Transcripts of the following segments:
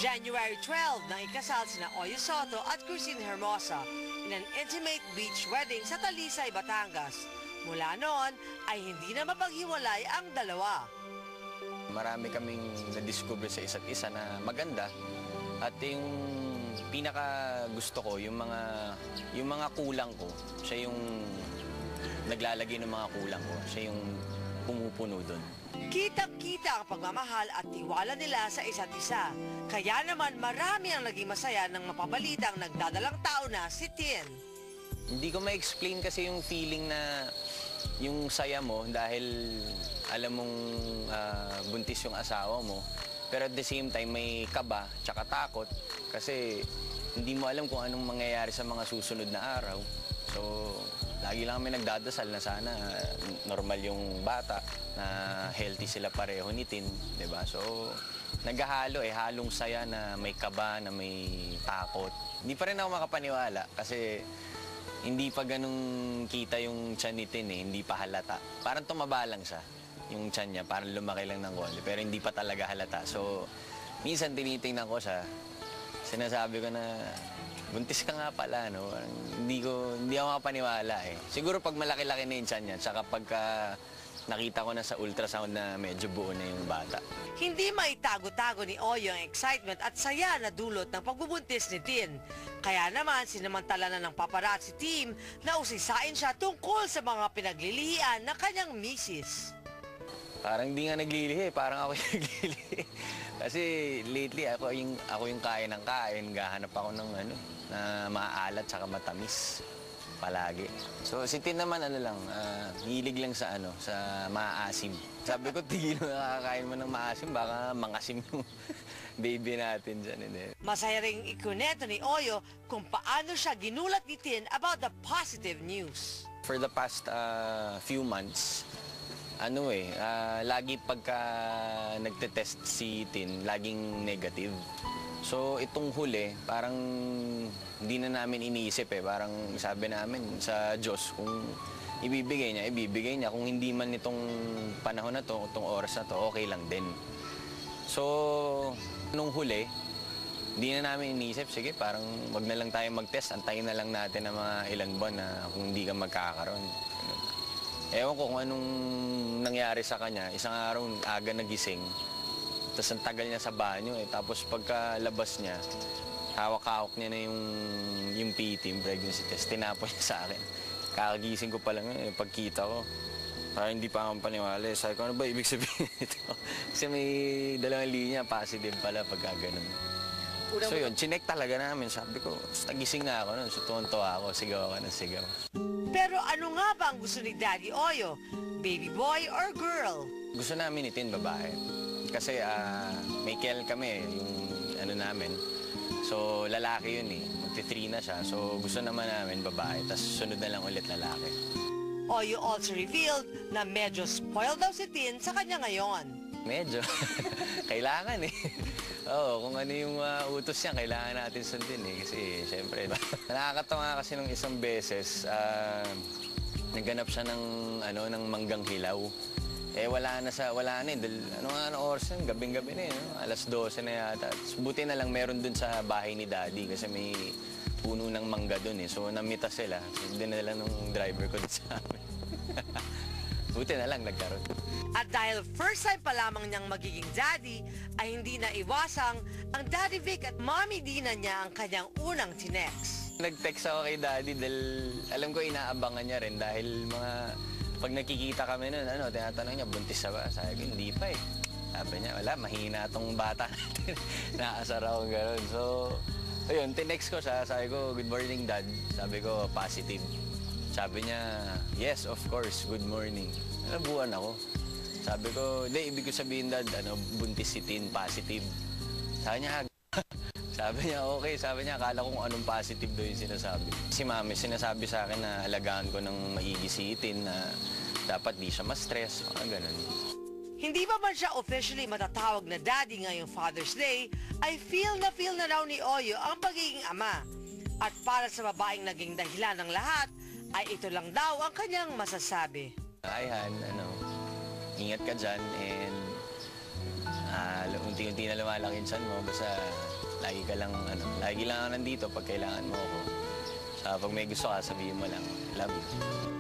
January 12 nang ikasal sina Oyo Soto at Crisine Hermosa in an intimate beach wedding sa Talisay, Batangas. Mula noon ay hindi na mapaghiwalay ang dalawa. Marami kaming na-discover sa isa't isa na maganda at yung pinaka gusto ko, yung mga kulang ko, siya yung naglalagay ng mga kulang ko, siya yung pumupuno doon. Kitang-kita ang pagmamahal at tiwala nila sa isa't isa. Kaya naman marami ang naging masaya ng mapabalitang nagdadalang tao na si Tin. Hindi ko ma-explain kasi yung feeling na yung saya mo dahil alam mong buntis yung asawa mo. Pero at the same time may kaba tsaka takot kasi hindi mo alam kung anong mangyayari sa mga susunod na araw. So, lagi lang kami nagdadasal na sana normal yung bata, na healthy sila pareho ni Tin, 'di ba? So, naghahalo halong saya na may kaba, na may takot. Hindi pa rin ako makapaniwala kasi hindi pa ganung kita yung tiyan ni Tin hindi pa halata. Parang tumaba lang siya, yung tiyan niya, parang lumaki lang ng konti, pero hindi pa talaga halata. So, minsan tinitingnan ko siya, sinasabi ko na, buntis ka nga pala, no? Hindi ako makapaniwala Siguro pag malaki-laki na yung tiyan niya, tsaka pagka nakita ko na sa ultrasound na medyo buo na yung bata. Hindi maitago-tago ni Oyo ang excitement at saya na dulot ng pagbubuntis ni Tin. Kaya naman sinamantala na ng paparazzi team na usisain siya tungkol sa mga pinaglilihian ng kanyang misis. Parang hindi nga naglilihi, parang ako yung naglilihi. Kasi lately ako yung kain ng kain, gahanap ako ng na maalat saka matamis palagi. So si Tin naman hilig lang sa sa maasim. Sabi ko, tigil mo nakakain mo ng maasim, baka mangasim yung baby natin dyan. Masaya ring ikuneto ni Oyo kung paano siya ginulat ni Tin about the positive news. For the past few months, lagi pagka nagte-test si Tin, laging negative. So itong huli, parang hindi na namin iniisip parang sabi namin sa Diyos, kung ibibigay niya. Kung hindi man itong panahon na to, itong oras na to, okay lang din. So nung huli, hindi na namin iniisip, sige parang wag na lang tayo mag-test, antayin na lang natin ng mga ilang buwan na kung hindi ka magkakaroon. Ewan ko kung anong nangyari sa kanya, isang araw aga nagising. Tapos ang tagal niya sa banyo Tapos pagkalabas niya, hawak-hawak niya na yung PT, pregnancy test. Tinapon niya sa akin. Kakagising ko pa lang pagkita ko. Parang hindi pa akong paniwala. Sabi ko, ano ba ibig sabihin ito? Kasi may dalawang linya, positive pala pagka ganun. So yun, chinek talaga namin. Sabi ko, nagising na ako nun. So tuwan-tuwa ako, sigaw ako ng sigaw. Pero ano nga ba ang gusto ni Daddy Oyo? Baby boy or girl? Gusto namin itin babae. Kasi may kel kami, yung namin. So lalaki yun magti-3 na siya. So gusto naman namin babae, tapos sunod na lang ulit lalaki. Oyo also revealed na medyo spoiled daw si Tin sa kanya ngayon. Medyo. Kailangan Oo, kung ano yung utos niya, kailangan natin sundin Kasi syempre, nakakatawa kasi nung isang beses, nagganap siya ng manggang hilaw. Wala na dahil ano oras yun, gabing-gabi na alas 12 na yata. Buti na lang meron dun sa bahay ni Daddy kasi may puno ng mangga dun So namita sila, dinala ng driver ko dun sa amin. Buti na lang nagkaroon. At dahil first time pa lamang niyang magiging daddy, ay hindi na iwasang ang Daddy Vic at Mommy Dina niya ang kanyang unang tinext. Nag-text ako kay Daddy dahil alam ko inaabangan niya rin dahil pag nakikita kami nun, tinatanong niya, buntis na ba? Sabi ko, hindi pa Sabi niya, wala, mahina tong bata natin. Nakaasar ako gano'n. So, ayun, tinext ko siya. Sabi ko, good morning, Dad. Sabi ko, positive. Sabi niya, yes, of course, good morning. Nabuhan ako. Sabi ko, hindi, ibig ko sabihin, Dad, buntis si Tin, positive. Sabi niya, sabi niya, okay. Sabi niya, akala ko kung anong positive daw yung sinasabi. Si Mami, sinasabi sa akin na alagaan ko ng maigi si Tin, na dapat di siya ma-stress, mga ganun. Hindi pa man siya officially matatawag na daddy ngayong Father's Day, ay feel na raw ni Oyo ang pagiging ama. At para sa babaeng naging dahilan ng lahat, ay ito lang daw ang kanyang masasabi. Ay, Han, ingat ka dyan and unti-unti na lumalaki yung tiyan mo. Basta lagi lang ako nandito pag kailangan mo ako. Pag may gusto ka, sabihin mo lang, love you.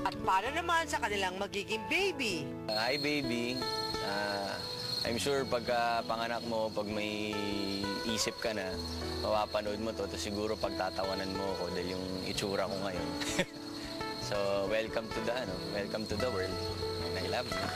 At paano naman sa kanilang magiging baby? Hi baby. I'm sure pagka panganak mo, pag may isip ka na, mapapanood mo to, tapos siguro pagtatawanan mo ako dahil yung itsura ko ngayon. So, welcome to the world. And I love you.